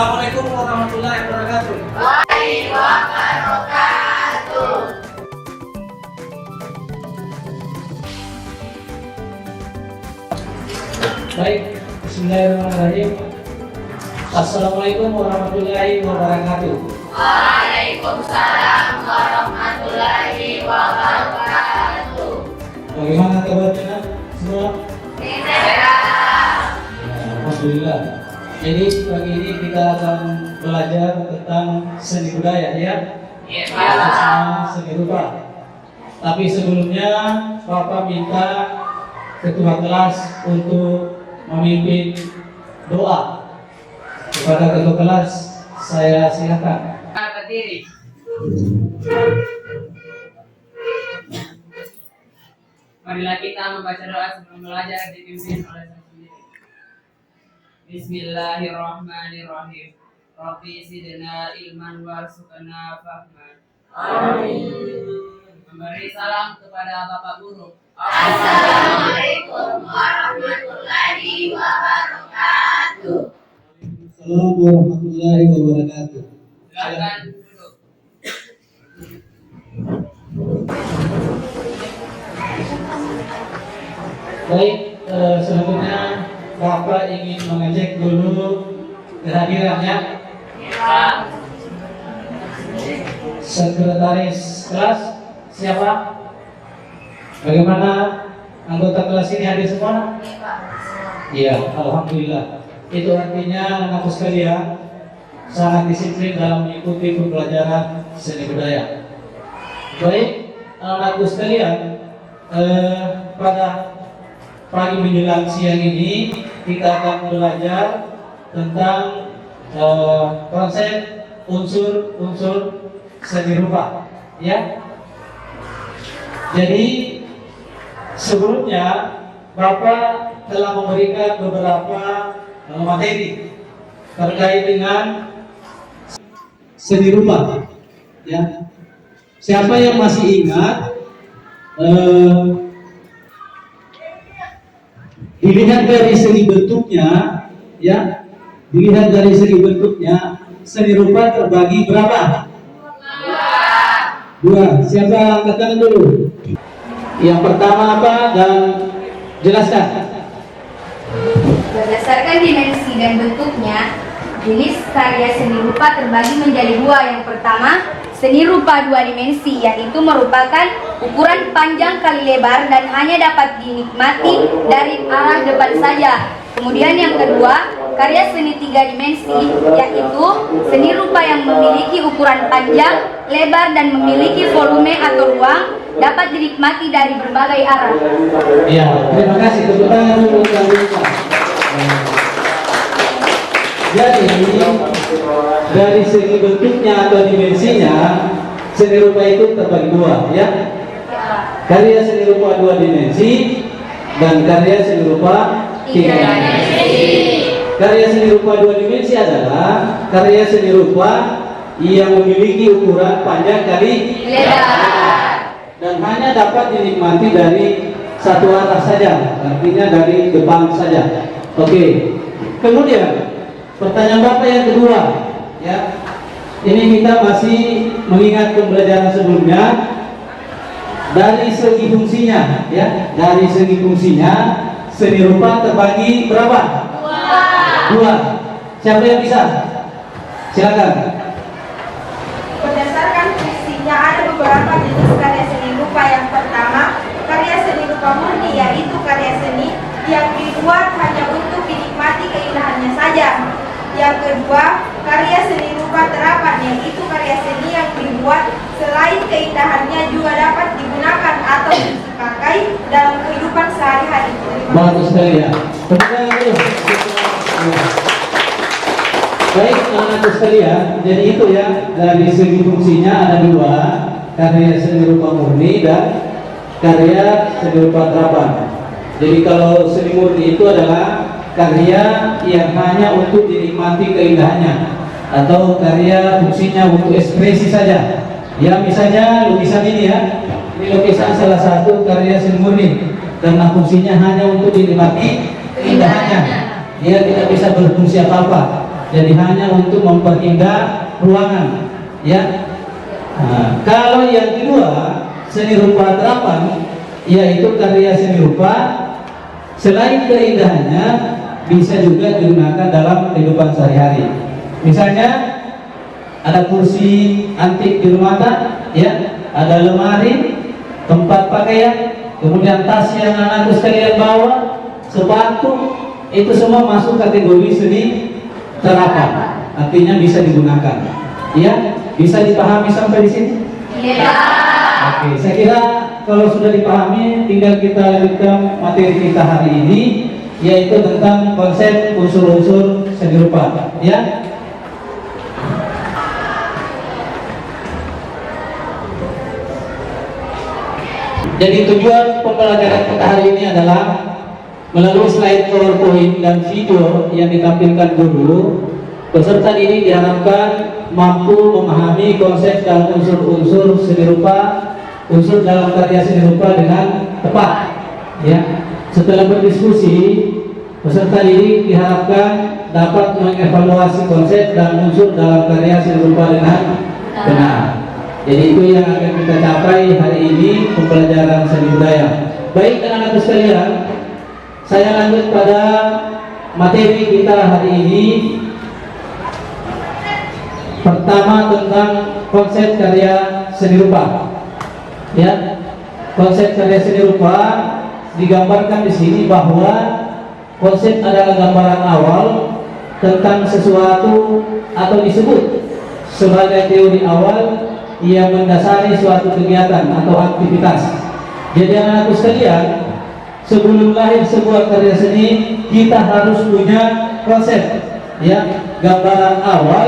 Assalamualaikum warahmatullahi wabarakatuh. Baik, bismillahirrahmanirrahim. Assalamualaikum warahmatullahi wabarakatuh. Waalaikumsalam warahmatullahi wabarakatuh. Bagaimana kabarnya semua? Sehat. Alhamdulillah. Jadi pagi ini kita akan belajar tentang seni budaya ya. Khususnya seni rupa. Tapi sebelumnya Bapak minta ketua kelas untuk memimpin doa. Kepada ketua kelas saya silakan. Berdiri. Marilah kita membaca doa sebelum belajar dipimpin oleh saya sendiri. Bismillahirrahmanirrahim. Rabbi zidna ilman warzuqna fahman. Amin. Memberi salam kepada Bapak Guru. Assalamualaikum warahmatullahi wabarakatuh. Assalamualaikum warahmatullahi wabarakatuh. Silakan duduk. Baik, selanjutnya Bapak ingin mengecek dulu kehadirannya. Sekretaris kelas siapa? Bagaimana anggota kelas ini hadir semua? Iya, alhamdulillah. Itu artinya anak sekalian sangat disiplin dalam mengikuti pembelajaran seni budaya. Baik, anak-anakku sekalian, pada pagi menjelang siang ini kita akan belajar tentang konsep unsur-unsur seni rupa, ya. Jadi sebelumnya Bapak telah memberikan beberapa materi terkait dengan seni rupa, ya. Siapa yang masih ingat? Dilihat dari segi bentuknya, ya. Dilihat dari segi bentuknya, seni rupa terbagi berapa? Dua. Siapa angkat tangan dulu? Yang pertama apa dan jelaskan. Berdasarkan dimensi dan bentuknya, jenis karya seni rupa terbagi menjadi dua. Yang pertama, seni rupa dua dimensi, yaitu merupakan ukuran panjang kali lebar dan hanya dapat dinikmati dari arah depan saja. Kemudian yang kedua, karya seni tiga dimensi, yaitu seni rupa yang memiliki ukuran panjang, lebar, dan memiliki volume atau ruang, dapat dinikmati dari berbagai arah. Ya, terima kasih. Tepuk tangan dulu untuk Bapak. Jadi dari segi bentuknya atau dimensinya, seni rupa itu terbagi dua, ya. Karya seni rupa dua dimensi dan karya seni rupa tiga dimensi. Karya seni rupa dua dimensi adalah karya seni rupa yang memiliki ukuran panjang kali Lebar. dan hanya dapat dinikmati dari satu arah saja, artinya dari depan saja. Oke. Kemudian pertanyaan Bapak yang kedua, ya. Ini kita masih mengingat pembelajaran sebelumnya dari segi fungsinya, ya. Dari segi fungsinya seni rupa terbagi berapa? Dua. Siapa yang bisa? Silakan. Berdasarkan fungsinya ada beberapa jenis karya seni rupa. Yang pertama, karya seni rupa murni, yaitu karya seni yang dibuat hanya untuk dinikmati keindahannya saja. Yang kedua, karya seni rupa terapan, yaitu karya seni yang dibuat selain keindahannya juga dapat digunakan atau dipakai dalam kehidupan sehari-hari. Bagus sekali ya. Baik anak-anak sekalian, jadi itu ya, dari segi fungsinya ada dua, karya seni rupa murni dan karya seni rupa terapan. Jadi kalau seni murni itu adalah karya yang hanya untuk dinikmati keindahannya atau karya fungsinya untuk ekspresi saja. Ya misalnya lukisan ini ya, ini lukisan salah satu karya seni murni karena fungsinya hanya untuk dinikmati keindahannya. Dia tidak bisa berfungsi apa-apa. jadi hanya untuk memperindah ruangan, ya. Nah, kalau yang kedua seni rupa terapan, yaitu karya seni rupa, selain keindahannya bisa juga digunakan dalam kehidupan sehari-hari. Misalnya ada kursi antik di rumah tak, ya, ada lemari, tempat pakaian, kemudian tas yang anak sekalian bawa, sepatu, itu semua masuk kategori seni terapan. Artinya bisa digunakan. Ya, bisa dipahami sampai di sini? Iya. Oke, saya kira kalau sudah dipahami, tinggal kita lanjutkan materi kita hari ini, yaitu tentang konsep unsur-unsur seni rupa. Ya. Jadi tujuan pembelajaran kita hari ini adalah melalui slide PowerPoint dan video yang ditampilkan guru, peserta ini diharapkan mampu memahami konsep dan unsur-unsur seni rupa, unsur dalam karya seni rupa dengan tepat. Ya, setelah berdiskusi, peserta ini diharapkan dapat mengevaluasi konsep dan unsur dalam karya seni rupa dengan benar. Jadi itu yang akan kita capai hari ini pembelajaran seni budaya. Baik anak-anak sekalian, saya lanjut pada materi kita hari ini. Pertama tentang konsep karya seni rupa. Ya, konsep karya seni rupa digambarkan di sini bahwa konsep adalah gambaran awal tentang sesuatu atau disebut sebagai teori awal yang mendasari suatu kegiatan atau aktivitas. Jadi anak-anakku sekalian, sebelum lahir sebuah karya seni, kita harus punya konsep, ya, gambaran awal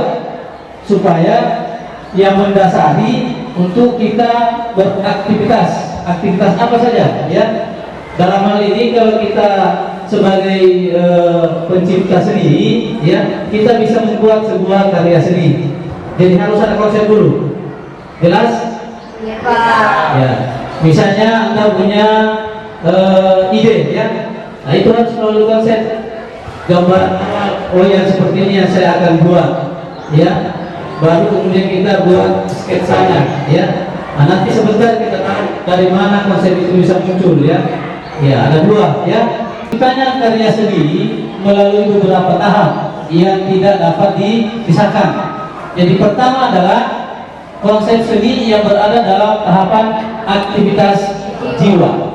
supaya yang mendasari untuk kita beraktivitas. Aktivitas apa saja, ya. Dalam hal ini kalau kita sebagai pencipta seni, ya, kita bisa membuat sebuah karya seni. Jadi harus ada konsep dulu. Jelas? Iya, Pak. Ya. Misalnya Anda punya ide, ya. Nah, itu harus melalui konsep gambaran awal. Oh ya, seperti ini yang saya akan buat, ya. Baru kemudian kita buat sketsanya, ya. Nah, nanti sebentar kita tahu dari mana konsep itu bisa muncul, ya. Ya, ada dua, ya. Kita karya seni melalui beberapa tahap yang tidak dapat dipisahkan. Jadi pertama adalah konsep seni yang berada dalam tahapan aktivitas jiwa.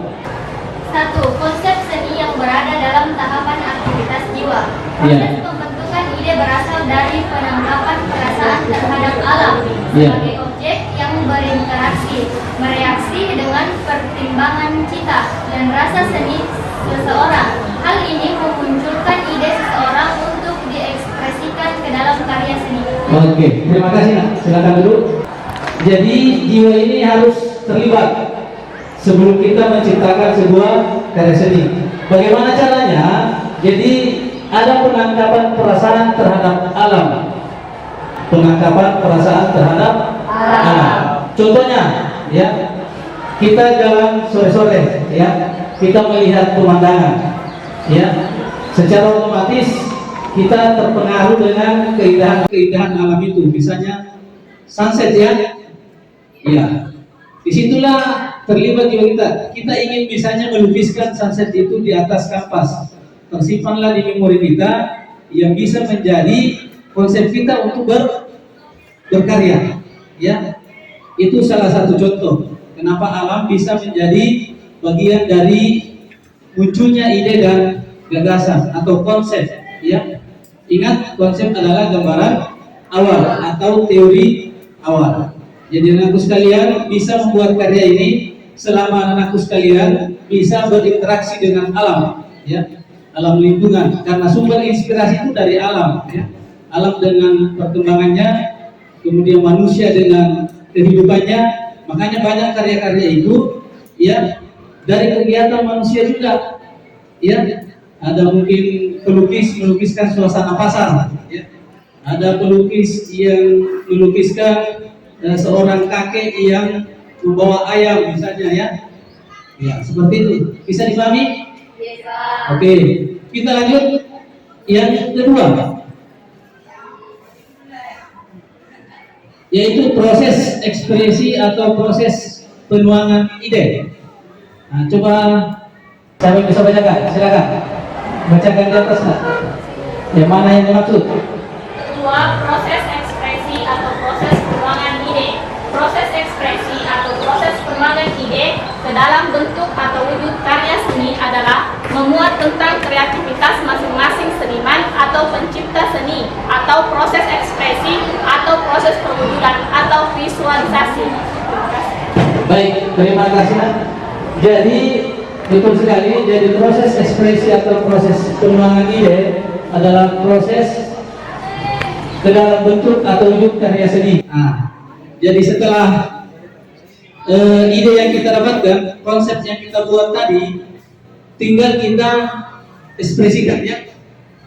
1. Konsep seni yang berada dalam tahapan aktivitas jiwa. Proses pembentukan ide berasal dari penangkapan perasaan terhadap alam sebagai objek yang berinteraksi, bereaksi dengan pertimbangan cita dan rasa seni seseorang. Hal ini memunculkan ide seseorang untuk diekspresikan ke dalam karya seni. Oke, terima kasih. Nak. Silakan dulu. Jadi jiwa ini harus terlibat sebelum kita menciptakan sebuah karya seni. Bagaimana caranya? Jadi ada penangkapan perasaan terhadap alam. Penangkapan perasaan terhadap alam. Contohnya, ya, kita jalan sore-sore, ya, kita melihat pemandangan, ya, secara otomatis kita terpengaruh dengan keindahan alam itu. Misalnya sunset, ya. Iya, disitulah terlibat jiwa kita. Kita ingin misalnya melukiskan sunset itu di atas kanvas. Tersimpanlah di memori kita yang bisa menjadi konsep kita untuk berkarya. Ya, itu salah satu contoh kenapa alam bisa menjadi bagian dari munculnya ide dan gagasan atau konsep. Ya, ingat konsep adalah gambaran awal atau teori awal. Jadi anakku sekalian bisa membuat karya ini selama anakku sekalian bisa berinteraksi dengan alam, ya, alam lingkungan, karena sumber inspirasi itu dari alam, ya. Alam dengan perkembangannya, kemudian manusia dengan kehidupannya. Makanya banyak karya-karya itu, ya, dari kegiatan manusia juga, ya. Ada mungkin pelukis melukiskan suasana pasar, ya. Ada pelukis yang melukiskan seorang kakek yang membawa ayam misalnya, ya. Ya, seperti itu. Bisa dipahami? Iya, Pak. Oke, kita lanjut yang kedua. yaitu proses ekspresi atau proses penuangan ide. Nah, coba siapa yang bisa bacakan? Silakan bacakan di atas. Yang mana yang dimaksud? Kedua, proses ekspresi atau proses penuangan ide. Proses ekspresi atau proses penuangan ide ke dalam bentuk atau wujud karya seni adalah memuat tentang kreativitas masing-masing seniman atau pencipta seni, atau proses ekspresi atau proses perwujudan atau visualisasi. Baik, terima kasih. Jadi betul sekali. Jadi proses ekspresi atau proses penuangan ide adalah proses ke dalam bentuk atau wujud karya seni. Nah, jadi setelah ide yang kita dapatkan, konsep yang kita buat tadi, tinggal kita ekspresikannya,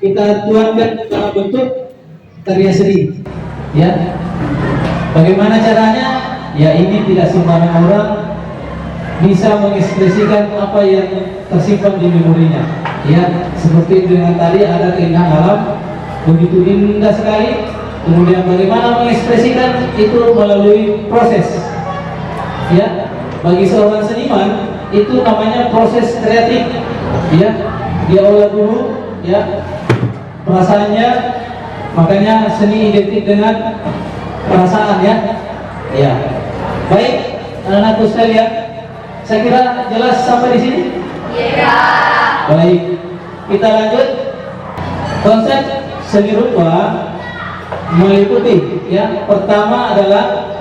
kita tuangkan ke dalam bentuk karya seni. Ya, bagaimana caranya? Ya, ini tidak sembarang orang bisa mengekspresikan apa yang tersimpan di memorinya. Ya, seperti dengan tadi ada keindahan alam, begitu indah sekali. Kemudian bagaimana mengekspresikan itu melalui proses. Ya, bagi seorang seniman itu namanya proses kreatif. Ya, dia olah dulu ya perasaannya, makanya seni identik dengan perasaan ya. Ya, baik anak-anakku sekalian, saya kira jelas sampai di sini. Iya. Baik, kita lanjut. Konsep seni rupa meliputi ya, pertama adalah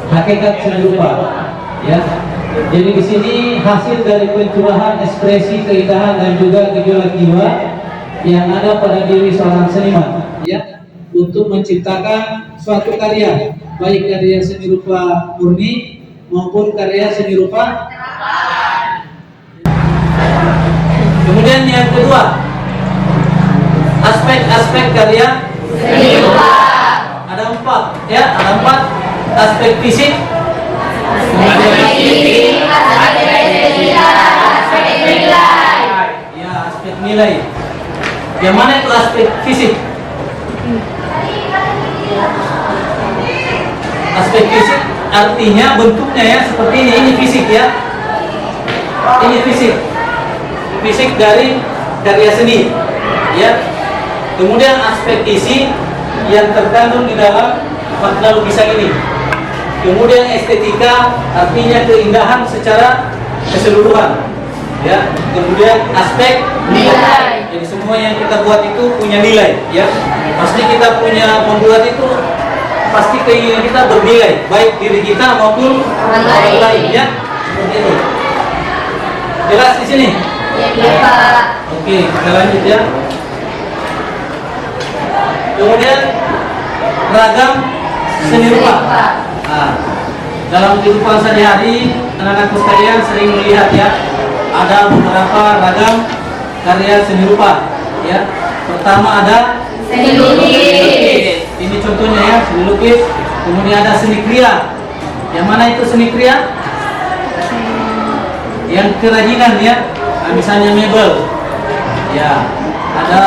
hakikat seni rupa ya. Jadi di sini hasil dari pencurahan ekspresi keindahan dan juga gejolak jiwa yang ada pada diri seorang seniman ya, untuk menciptakan suatu karya, baik karya seni rupa murni maupun karya seni rupa. Kemudian yang kedua, aspek-aspek karya Seni rupa. ada 4 ya, ada 4 aspek fisik, ya, aspek nilai. Yang mana itu aspek fisik? Aspek fisik artinya bentuknya ya seperti ini fisik ya. Ini fisik dari karya seni ya. Kemudian aspek isi yang terkandung di dalam makna lukisan ini. Kemudian estetika artinya keindahan secara keseluruhan ya. Kemudian aspek nilai. Jadi semua yang kita buat itu punya nilai ya. Pasti kita punya membuat itu, pasti keinginan kita bernilai, baik diri kita maupun orang lain ya. Seperti itu. Jelas di sini? Iya, Pak. Oke, kita lanjut ya. Kemudian ragam seni rupa. Nah, dalam kehidupan sehari-hari anak-anakku sekalian sering melihat ya, ada beberapa ragam karya seni rupa ya. Pertama ada Seni lukis. ini contohnya ya, seni lukis. Kemudian ada seni kriya. Yang mana itu seni kriya? Yang kerajinan ya. Nah, misalnya mebel ya, ada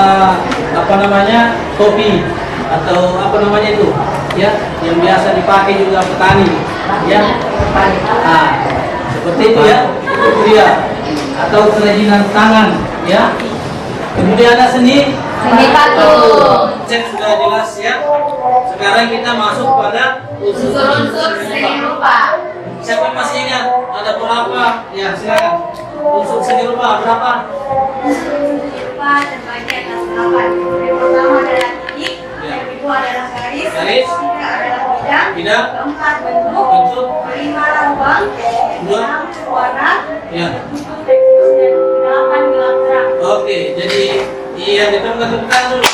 apa namanya, topi atau apa namanya itu ya, yang biasa dipakai juga petani ya. Nah, seperti itu ya, itu dia, atau kerajinan tangan ya. Kemudian ada seni patung. Cek sudah jelas ya. Sekarang kita masuk pada Unsur-unsur seni rupa. Siapa yang masih ingat ada berapa? Ya, silakan. Unsur seni rupa berapa? Rupa terbagi atas 8. Yang pertama adalah titik, yang kedua adalah garis, Garis. ketiga adalah Bidang. keempat bentuk, Bentuk. kelima lubang, Dua. enam warna, Ya. tujuh tekstur, dan delapan gelap terang. Oke, jadi iya ditemukan dulu.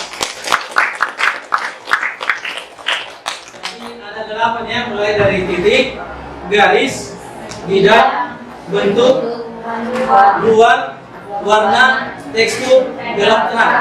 Ini ada 8 ya, mulai dari titik, garis, bidang, bentuk, ruang, warna, tekstur, gelap terang.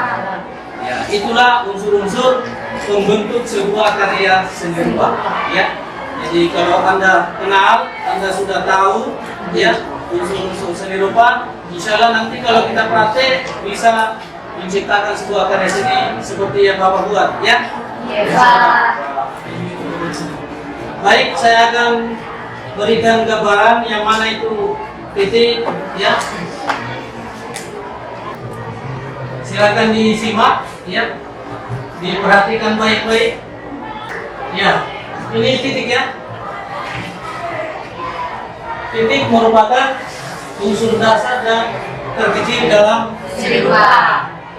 Ya, itulah unsur-unsur pembentuk sebuah karya seni rupa. Ya, jadi kalau Anda kenal, Anda sudah tahu ya unsur-unsur seni rupa, insya Allah nanti kalau kita praktek bisa menciptakan sebuah karya seni seperti yang Bapak buat ya. Iya, Pak. Baik, saya akan berikan gambaran yang mana itu titik, ya. Silakan disimak, ya. Diperhatikan baik-baik. Ya, ini titik ya. Titik merupakan unsur dasar dan terkecil dalam Seni rupa.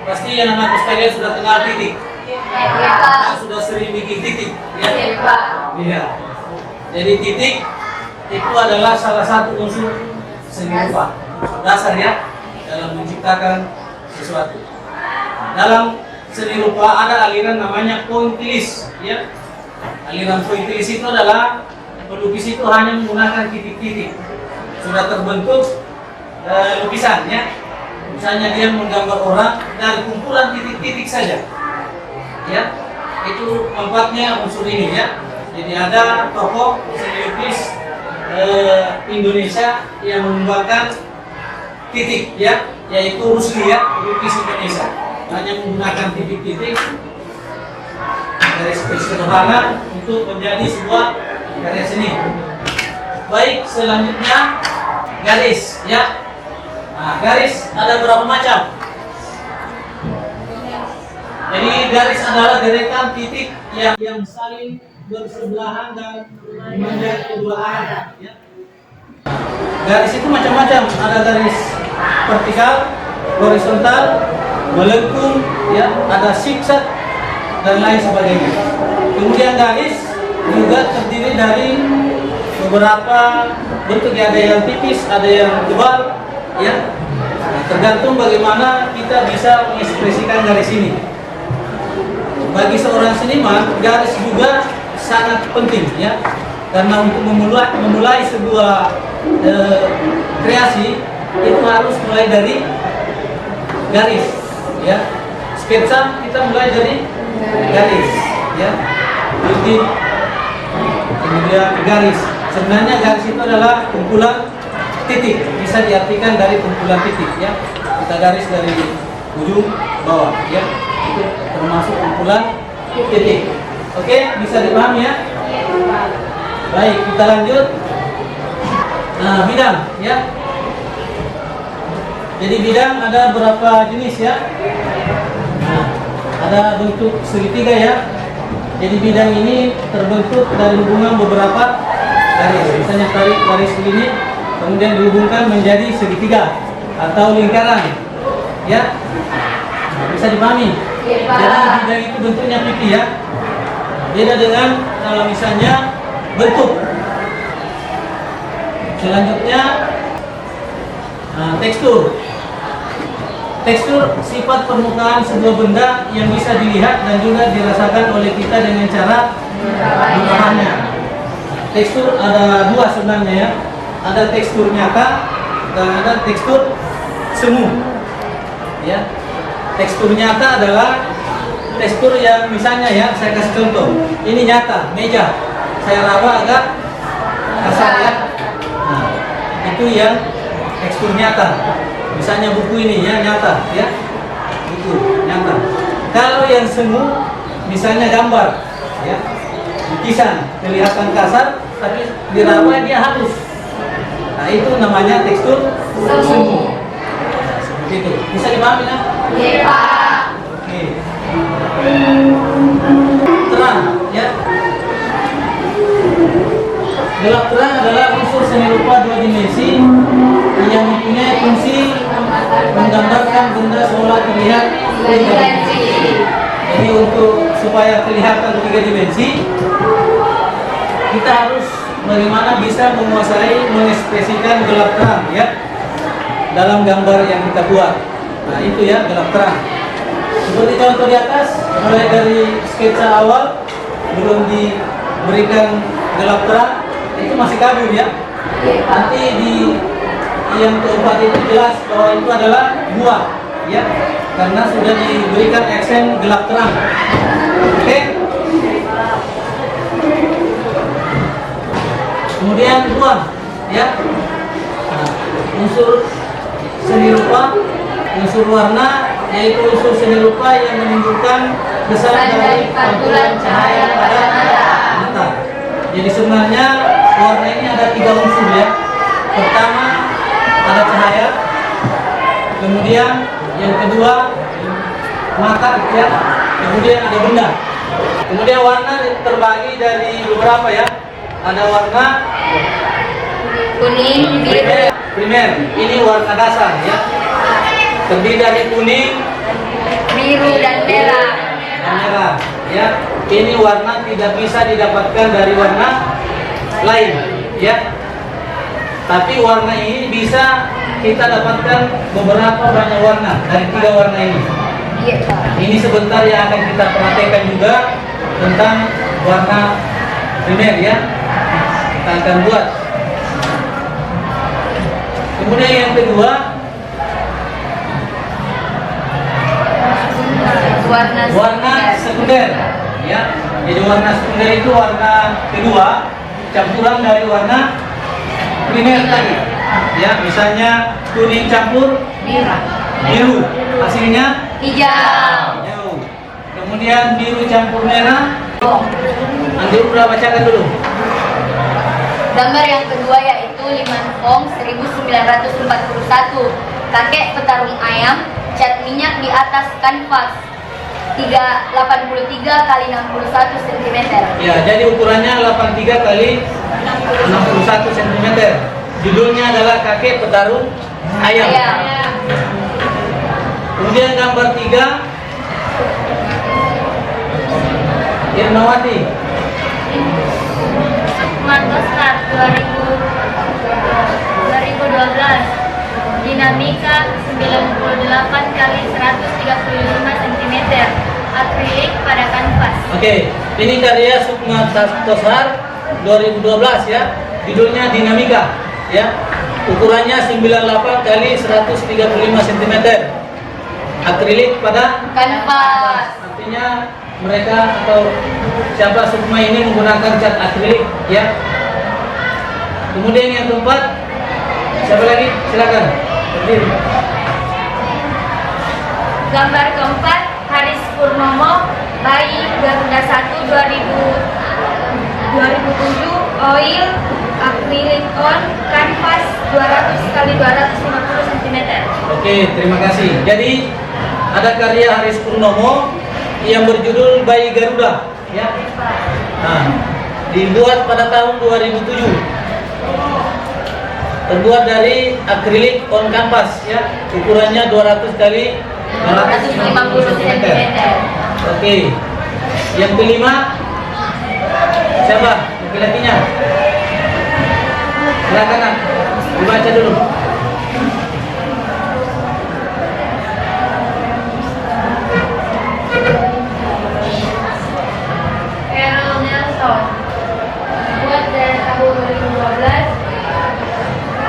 Pasti anak-anak sekalian sudah kenal titik. Kita sudah sering bikin titik, ya. Iya. Jadi titik itu adalah salah satu unsur seni rupa dasar ya dalam menciptakan sesuatu. Dalam seni rupa ada aliran namanya pointillis, ya. Aliran pointillis itu adalah pelukis itu hanya menggunakan titik-titik. Sudah terbentuk lukisan, ya. Misalnya dia menggambar orang dari kumpulan titik-titik saja, ya. Itu empatnya unsur ini, ya. Jadi ada tokoh seni lukis Indonesia yang mengembangkan titik, ya, yaitu Rusli, ya, lukis Indonesia. Hanya menggunakan titik-titik garis sederhana untuk menjadi sebuah karya seni. Baik, selanjutnya garis, ya. Nah, garis ada berapa macam? Jadi garis adalah deretan titik yang saling bersebelahan dan menjadi kedua arah, ya. Garis itu macam-macam, ada garis vertikal, horizontal, melengkung, ya, ada zigzag dan lain sebagainya. Kemudian garis juga terdiri dari beberapa bentuk, ya, ada yang tipis, ada yang tebal, ya. Nah, tergantung bagaimana kita bisa mengekspresikan garis ini. Bagi seorang seniman, garis juga sangat penting, ya, karena untuk memulai sebuah kreasi itu harus mulai dari garis, ya. Sketsa kita mulai dari garis, ya. Jadi kemudian garis. Sebenarnya garis itu adalah kumpulan titik, bisa diartikan dari kumpulan titik, ya. Kita garis dari ujung bawah, ya. Itu termasuk kumpulan titik. Oke, bisa dipahami, ya? Baik, kita lanjut. Nah, bidang, ya. Jadi bidang ada berapa jenis, ya? Nah, ada bentuk segitiga, ya. Jadi bidang ini terbentuk dari hubungan beberapa garis. Misalnya tarik garis begini, kemudian dihubungkan menjadi segitiga atau lingkaran, ya. Nah, bisa dipahami? Jadi bidang itu bentuknya pipi, ya. Beda dengan kalau misalnya bentuk. Selanjutnya tekstur. Tekstur sifat permukaan sebuah benda yang bisa dilihat dan juga dirasakan oleh kita dengan cara mengolah. Tekstur ada dua sebenarnya, ya. Ada tekstur nyata dan ada tekstur semu, ya. Tekstur nyata adalah tekstur yang misalnya, ya, saya kasih contoh. Ini nyata, meja. Saya raba agak kasar, ya. Nah, itu yang tekstur nyata. Misalnya buku ini, ya, nyata, ya. Buku nyata. Kalau yang semu, misalnya gambar, ya. Lukisan kelihatan kasar, tapi diraba dia halus. Nah, itu namanya tekstur semu. Nah, seperti itu. Bisa dipahami, ya? Iya, Pak. Oke. Terang, ya. Gelap terang adalah unsur seni rupa dua dimensi yang mempunyai fungsi menggambarkan benda seolah terlihat tiga dimensi. Jadi untuk supaya kelihatan tiga dimensi, kita harus bagaimana bisa menguasai mengekspresikan gelap terang, ya, dalam gambar yang kita buat. Nah, itu, ya, gelap terang. Seperti contoh di atas, mulai dari sketsa awal belum diberikan gelap terang, itu masih kabur, ya. Nanti di yang keempat itu jelas bahwa itu adalah buah, ya, karena sudah diberikan aksen gelap terang. Oke. Kemudian ruang, ya. Nah, unsur seni rupa, unsur warna, yaitu unsur seni rupa yang menimbulkan kesan dari pantulan cahaya pada mata. Jadi sebenarnya warna ini ada 3 unsur ya. Pertama ada cahaya, kemudian yang kedua mata ya, kemudian ada benda. Kemudian warna terbagi dari beberapa ya. Ada warna Kuning, biru, primer, ini warna dasar ya. Terdiri dari kuning, biru dan merah. dan merah ya. Ini warna tidak bisa didapatkan dari warna lain ya. Tapi warna ini bisa kita dapatkan beberapa banyak warna dari 3 warna ini. Iya, Pak. Ini sebentar yang akan kita perhatikan juga tentang warna primer ya. Kita akan buat. Kemudian yang kedua warna sekunder ya. Jadi warna sekunder itu warna kedua campuran dari warna primer tadi ya. Misalnya kuning campur biru, hasilnya hijau. Kemudian biru campur merah. Nanti udah bacakan dulu. Gambar yang kedua yaitu Liman Fong 1941. Kakek petarung ayam cat minyak di atas kanvas 83 kali 61 cm. Ya, jadi ukurannya 83 kali 61 cm. Judulnya adalah Kakek Petarung Ayam. Kemudian gambar 3 Irmawati. Martostar 2012. Dinamika 98 kali 135 cm. Akrilik pada kanvas. Oke, ini karya Sukma Tosar 2012 ya. Judulnya Dinamika ya. Ukurannya 98 kali 135 cm. Akrilik pada Kanvas. artinya mereka atau siapa Sukma ini menggunakan cat akrilik ya. Kemudian yang keempat, siapa lagi? Silakan. Berdiri. Gambar keempat Haris Purnomo bayi Garuda 1 2007 oil akrilik on kanvas 200 kali 250 cm. Oke, terima kasih. Jadi ada karya Haris Purnomo yang berjudul Bayi Garuda ya. Nah, dibuat pada tahun 2007. Terbuat dari akrilik on canvas ya. Ukurannya 200 kali 250 cm. Oke. Yang kelima siapa? Laki-lakinya. Silakan Nak. Dibaca dulu. Errol Nelson buat dari tahun 2012.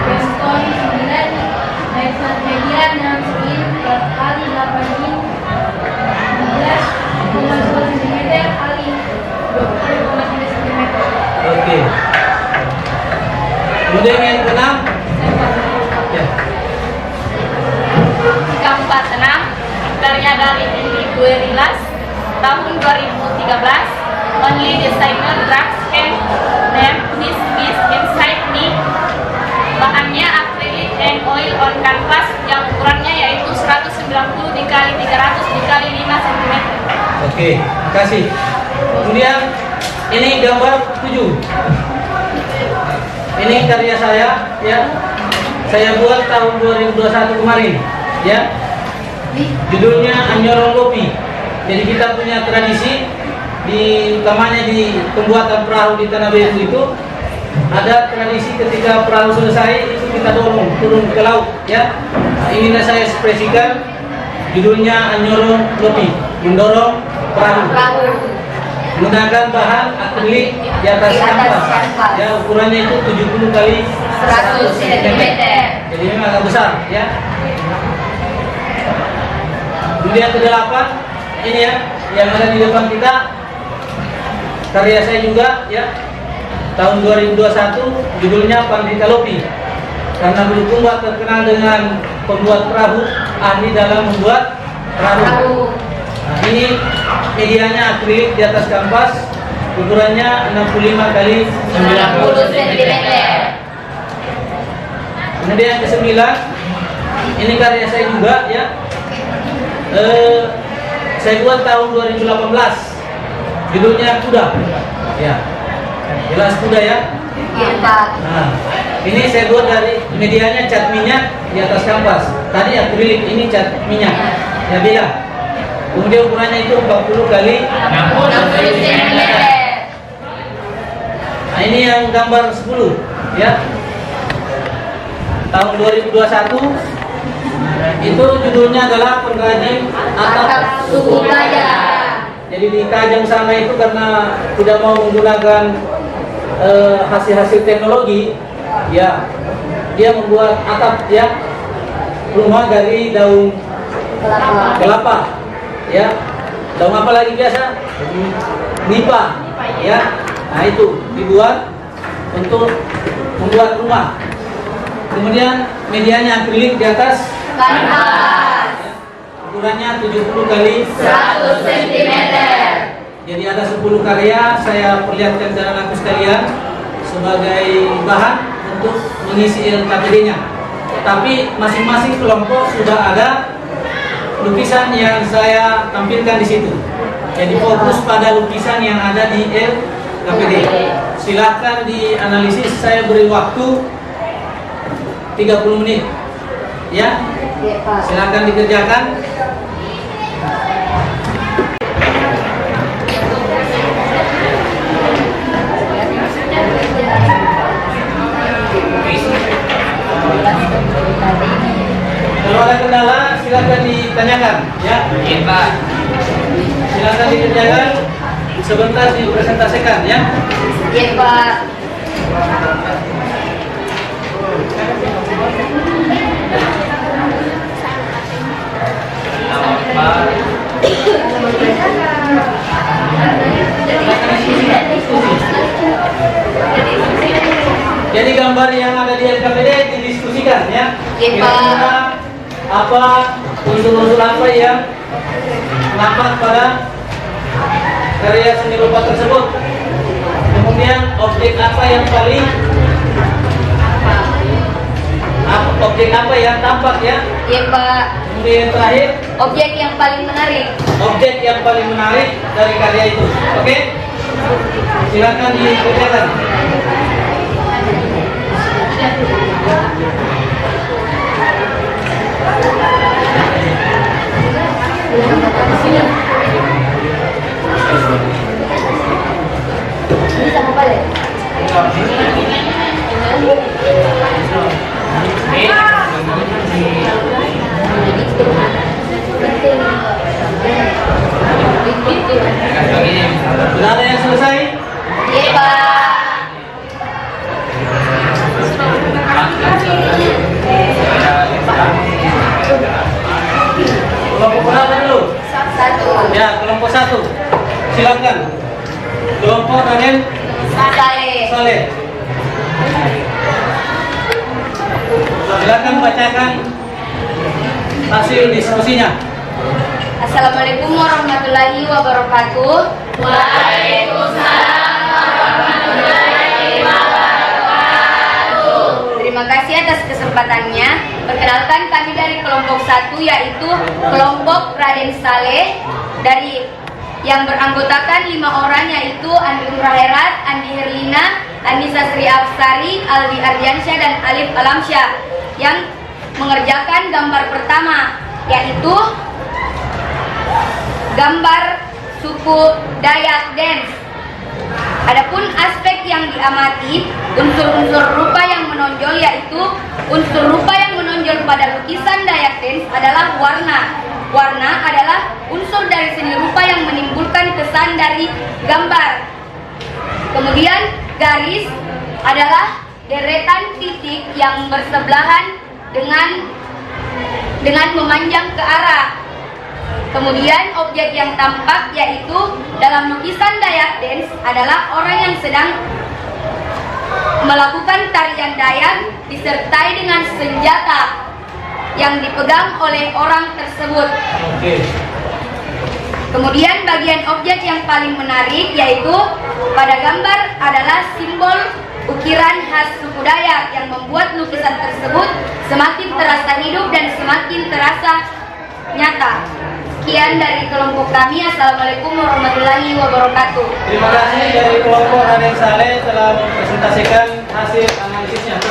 Weston 9 Mason Media 6 in kali 8 in 12,2 cm kali 20,9 cm. Oke. Kemudian yang keenam. Ya. Keempat enam karya dari Andy Guerrillas tahun 2013. Only designer drugs can name this piece inside me. Bahannya akrilik and oil on canvas yang ukurannya yaitu 190 dikali 300 dikali 5 cm. Oke, makasih. Kemudian ini gambar 7. Ini karya saya ya. Saya buat tahun 2021 kemarin ya. Judulnya Anyorong Kopi. Jadi kita punya tradisi utamanya di pembuatan perahu di Tanah Beru itu ada tradisi ketika perahu selesai itu kita dorong turun ke laut ya. Nah, inilah saya ekspresikan judulnya Anyorong Kopi, mendorong perahu. Menggunakan bahan akrilik di atas kanvas. Ya, ukurannya itu 70 kali 100 cm. Jadi memang agak besar ya. Kemudian ke-8 ini ya yang ada di depan kita. Karya saya juga ya. Tahun 2021 judulnya Pandita Lopi. Karena Bulu Kumbak terkenal dengan pembuat perahu, ahli dalam membuat perahu. Nah, ini medianya akrilik di atas kanvas ukurannya 65 kali 90 cm. Kemudian yang ke-9, ini karya saya juga ya. Saya buat tahun 2018. Judulnya Kuda. Ya. Jelas kuda ya. Iya, Pak. Nah, ini saya buat dari medianya cat minyak di atas kanvas. Tadi akrilik, ini cat minyak. Ya beda. Kemudian ukurannya itu 40 kali 60 cm. Nah, ini yang gambar 10 ya. Tahun 2021 itu judulnya adalah pengrajin atap Suku Gajah. Jadi di Kajang sana itu karena tidak mau menggunakan hasil-hasil teknologi, ya dia membuat atap ya rumah dari daun kelapa, ya daun apa lagi biasa? Nipa, ya. Nah itu dibuat untuk membuat rumah. Kemudian medianya akrilik di atas Kanvas. ukurannya 70 kali 100 cm. Jadi ada 10 karya saya perlihatkan ke anak sekalian sebagai bahan untuk mengisi LKPD-nya. Tapi masing-masing kelompok sudah ada lukisan yang saya tampilkan di situ. Jadi fokus pada lukisan yang ada di LKPD. Silakan dianalisis, saya beri waktu 30 menit. Ya, Iya, Pak. silakan dikerjakan. Kalau ada kendala silakan ditanyakan ya. Iya, Pak. Silakan dikerjakan sebentar dipresentasikan ya. Iya, Pak. Jadi gambar yang ada di LKPD didiskusikan ya. Iya, Pak. Kira-kira apa unsur-unsur apa yang nampak pada karya seni rupa tersebut. Kemudian objek apa yang paling objek apa yang tampak ya. Iya, Pak. Kemudian yang terakhir Objek yang paling menarik. objek yang paling menarik dari karya itu. Oke? Silakan dikerjakan. Ini sama Pak ya? Sudah ada yang selesai? Iya, Pak. Kelompok berapa dulu? 1. Ya, kelompok 1. Silakan. Kelompok Raden Saleh. Saleh. Silakan bacakan hasil diskusinya. Assalamualaikum warahmatullahi wabarakatuh. Waalaikumsalam warahmatullahi wabarakatuh. Terima kasih atas kesempatannya. Perkenalkan kami dari kelompok 1 yaitu kelompok Raden Saleh dari yang beranggotakan 5 orang yaitu Andi Umraherat, Andi Herlina, Anissa Sri Afsari, Aldi Ardiansyah dan Alif Alamsyah yang mengerjakan gambar pertama yaitu gambar suku Dayak Dance. Adapun aspek yang diamati, unsur-unsur rupa yang menonjol yaitu unsur rupa yang menonjol pada lukisan Dayak Dance adalah warna. Warna adalah unsur dari seni rupa yang menimbulkan kesan dari gambar. Kemudian garis adalah deretan titik yang bersebelahan dengan memanjang ke arah. Kemudian objek yang tampak yaitu dalam lukisan Dayak Dance adalah orang yang sedang melakukan tarian Dayak disertai dengan senjata yang dipegang oleh orang tersebut. Oke. Kemudian bagian objek yang paling menarik yaitu pada gambar adalah simbol ukiran khas suku Dayak yang membuat lukisan tersebut semakin terasa hidup dan semakin terasa nyata. Sekian dari kelompok kami. Assalamualaikum warahmatullahi wabarakatuh. Terima kasih dari kelompok Raden Saleh telah mempresentasikan hasil analisisnya.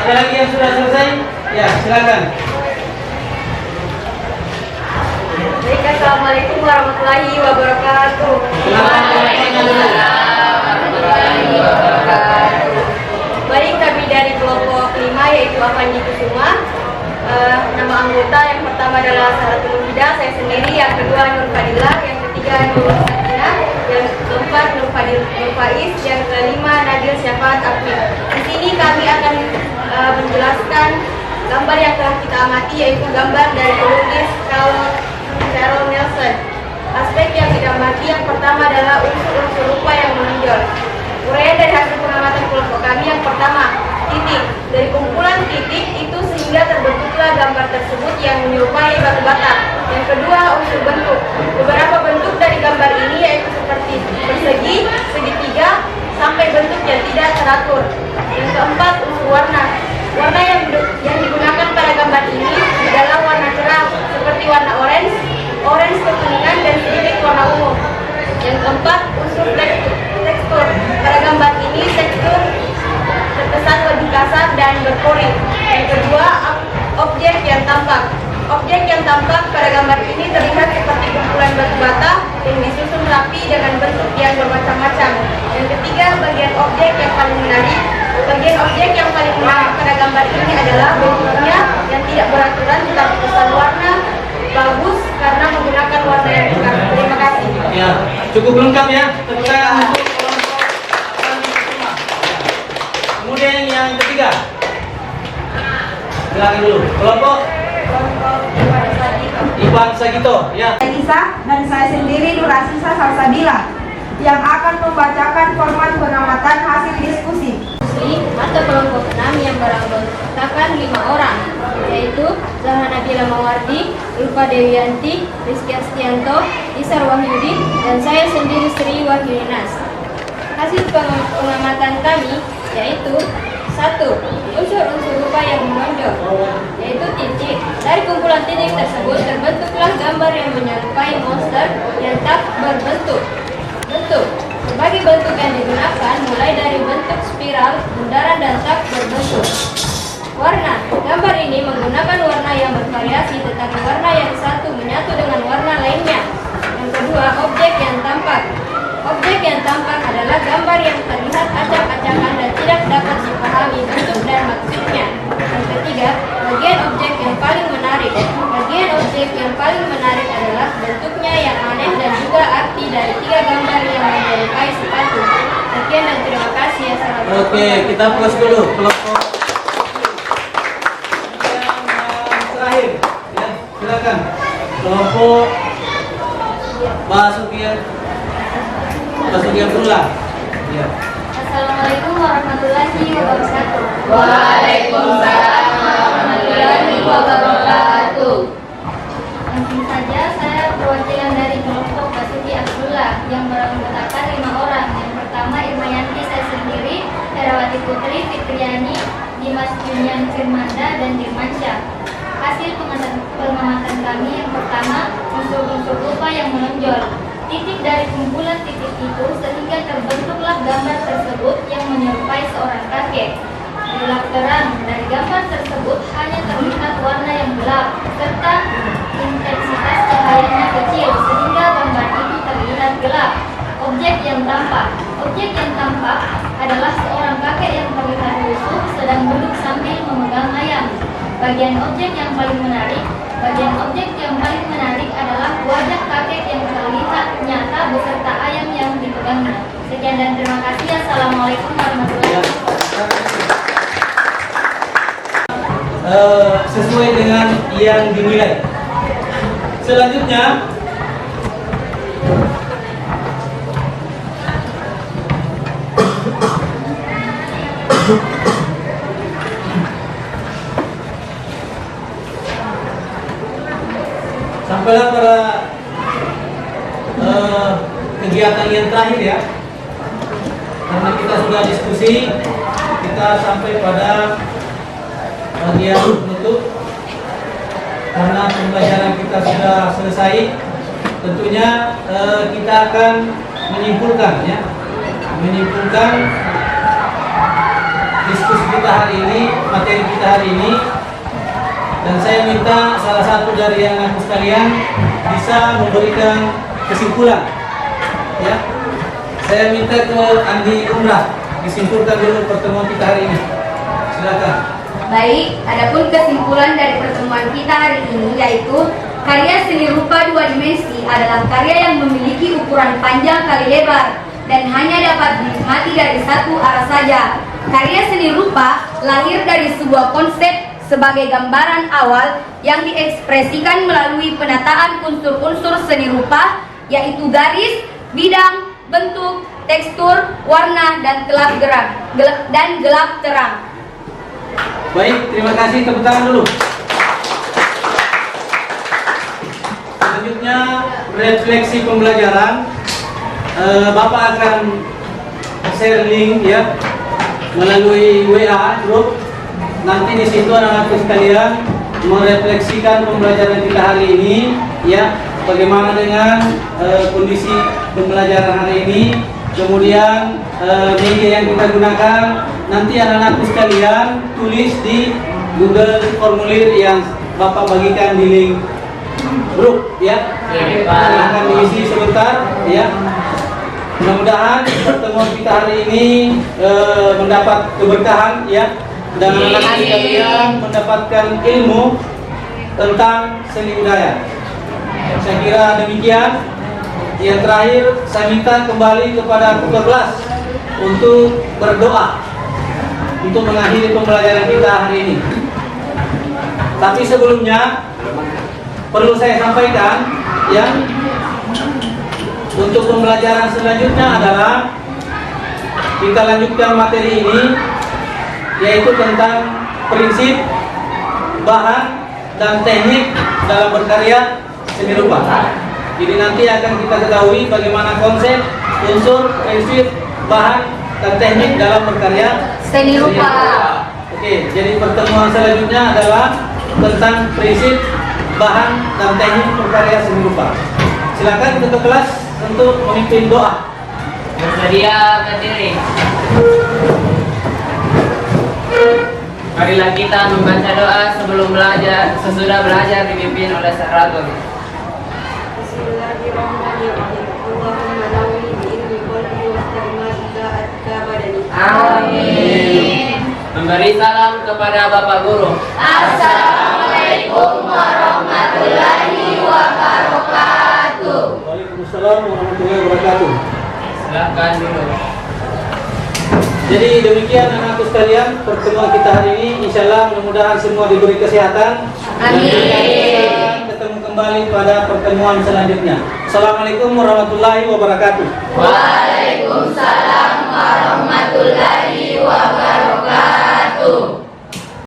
Ada lagi yang sudah selesai? Ya, silakan. Baik, assalamualaikum warahmatullahi wabarakatuh. Baik, kami dari kelompok 5 yaitu Avandi Kusuma. Nama anggota yang pertama adalah Saratul Huda, saya sendiri. Yang kedua Nur Fadilah, yang ketiga Nur Sakina, yang keempat Nur Faiz, yang kelima Nadil Syafaat Akil. Di sini kami akan menjelaskan gambar yang telah kita amati, yaitu gambar dari pelukis Carol Nelson. Aspek yang diamati yang pertama adalah unsur-unsur rupa yang menonjol. Uraian dari hasil pengamatan kelompok kami yang pertama, titik. Dari kumpulan titik itu sehingga terbentuklah gambar tersebut yang menyerupai batu bata. Yang kedua, unsur bentuk. Beberapa bentuk dari gambar ini yaitu seperti persegi, segitiga, sampai bentuk yang tidak teratur. Yang keempat, unsur warna. Warna yang digunakan pada gambar ini adalah warna cerah seperti warna orange kekuningan, dan sedikit warna ungu. Yang keempat, unsur tekstur. Pada gambar ini tekstur terkesan lebih kasar dan berpori. Yang kedua, objek yang tampak. Objek yang tampak pada gambar ini terlihat seperti kumpulan batu bata yang disusun rapi dengan bentuk yang bermacam-macam. Yang ketiga, bagian objek yang paling menarik. Bagian objek yang paling menarik pada gambar ini adalah bentuknya yang tidak beraturan tetapi kesan warna bagus karena menggunakan warna yang bukan. Terima kasih. Ya, cukup lengkap ya. Tepuk tangan untuk kelompok Avandi Kusuma. Kemudian yang ketiga, silakan dulu. Kelompok Iwan Sagito. Ya. Elisa dan saya sendiri Nur Asisa Salsabila yang akan membacakan format pengamatan hasil diskusi. Atau kelompok 6 yang beranggotakan 5 orang, yaitu Zahra Nabila Mawardi, Ulfa Dewianti, Rizky Astianto, Isar Wahyudi, dan saya sendiri Sri Wahyudinas. Hasil pengamatan kami yaitu 1. Unsur-unsur rupa yang menonjol, yaitu titik. Dari kumpulan titik tersebut terbentuklah gambar yang menyerupai monster yang tak berbentuk. Bentuk. Berbagai bentuk yang digunakan mulai dari bentuk spiral, bundaran, dan tak berbentuk. Warna. Gambar ini menggunakan warna yang bervariasi, tetapi warna yang satu menyatu dengan warna lainnya. Yang kedua, objek yang tampak. Objek yang tampak adalah gambar yang terlihat acak-acakan dan tidak dapat dipahami bentuk dan maksudnya. Yang ketiga, bagian objek yang paling menarik. Bagian objek yang paling menarik adalah bentuknya yang aneh dan juga arti dari 3 gambar yang menyerupai sepatu. Sekian dan terima kasih. Assalamualaikum. Oke, kita pause dulu. Kelompok yang terakhir, ya, silakan. Kelompok Basuki Abdullah. Ya. Assalamualaikum warahmatullahi wabarakatuh. Waalaikumsalam warahmatullahi wabarakatuh. Langsung saja, saya perwakilan dari kelompok Basuki Abdullah yang beranggotakan 5 orang. Yang pertama Irmayanti, saya sendiri, Herawati Putri, Fitriani, Dimas Junian Firmanda, dan Dirmansyah. Hasil pengamatan kami yang pertama, unsur-unsur rupa yang menonjol. Titik dari kumpulan titik itu sehingga terbentuklah gambar tersebut yang menyerupai seorang kakek. Gelap terang. Dari gambar tersebut hanya terlihat warna yang gelap serta intensitas cahayanya kecil sehingga gambar itu terlihat gelap. Objek yang tampak. Objek yang tampak adalah seorang kakek yang terlihat lusuh sedang duduk sambil memegang ayam. Bagian objek yang paling menarik. Bagian objek yang paling menarik adalah wajah kakek yang terlihat nyata beserta ayam yang dipegangnya. Sekian dan terima kasih. Assalamualaikum warahmatullahi wabarakatuh. Sesuai dengan yang dinilai. Selanjutnya, Sampailah pada kegiatan yang terakhir ya. Karena kita sudah diskusi, kita sampai pada bagian penutup. Karena pembelajaran kita sudah selesai, tentunya kita akan menyimpulkan ya, menyimpulkan diskusi kita hari ini, materi kita hari ini. Dan saya minta salah satu dari yang aku sekalian bisa memberikan kesimpulan ya. Saya minta ke Andi Umrah disimpulkan dulu pertemuan kita hari ini. Silakan. Baik, adapun kesimpulan dari pertemuan kita hari ini yaitu karya seni rupa dua dimensi adalah karya yang memiliki ukuran panjang kali lebar dan hanya dapat dinikmati dari satu arah saja. Karya seni rupa lahir dari sebuah konsep sebagai gambaran awal yang diekspresikan melalui penataan unsur-unsur seni rupa yaitu garis, bidang, bentuk, tekstur, warna, dan gelap terang. Baik, terima kasih, tepuk tangan dulu. Selanjutnya refleksi pembelajaran. Bapak akan share link ya melalui WA grup. Nanti di situ anak-anak sekalian merefleksikan pembelajaran kita hari ini ya, bagaimana dengan kondisi pembelajaran hari ini, kemudian media yang kita gunakan. Nanti anak-anak sekalian tulis di Google formulir yang Bapak bagikan di link grup ya. Akan diisi sebentar ya. Mudah-mudahan pertemuan kita hari ini mendapat keberkahan ya, dan anak-anak sekalian mendapatkan ilmu tentang seni budaya. Saya kira demikian. Yang terakhir, saya minta kembali kepada ketua kelas untuk berdoa untuk mengakhiri pembelajaran kita hari ini. Tapi sebelumnya perlu saya sampaikan ya, untuk pembelajaran selanjutnya adalah kita lanjutkan materi ini, yaitu tentang prinsip, bahan, dan teknik dalam berkarya seni rupa. Jadi nanti akan kita ketahui bagaimana konsep, unsur, prinsip, bahan, dan teknik dalam berkarya Seni rupa. Oke, jadi pertemuan selanjutnya adalah tentang prinsip, bahan, dan teknik berkarya seni rupa. Silakan ketua kelas untuk memimpin doa. Bersedia berdiri. Marilah kita membaca doa sebelum belajar, sesudah belajar dipimpin oleh Sahratul. Amin. Memberi salam kepada Bapak Guru. Assalamualaikum warahmatullahi wabarakatuh. Waalaikumsalam warahmatullahi wabarakatuh. Silakan dulu. Jadi demikian anak-anakku sekalian, pertemuan kita hari ini. Insyaallah mudah-mudahan semua diberi kesehatan. Amin. Dan kita ketemu kembali pada pertemuan selanjutnya. Assalamualaikum warahmatullahi wabarakatuh. Waalaikumsalam warahmatullahi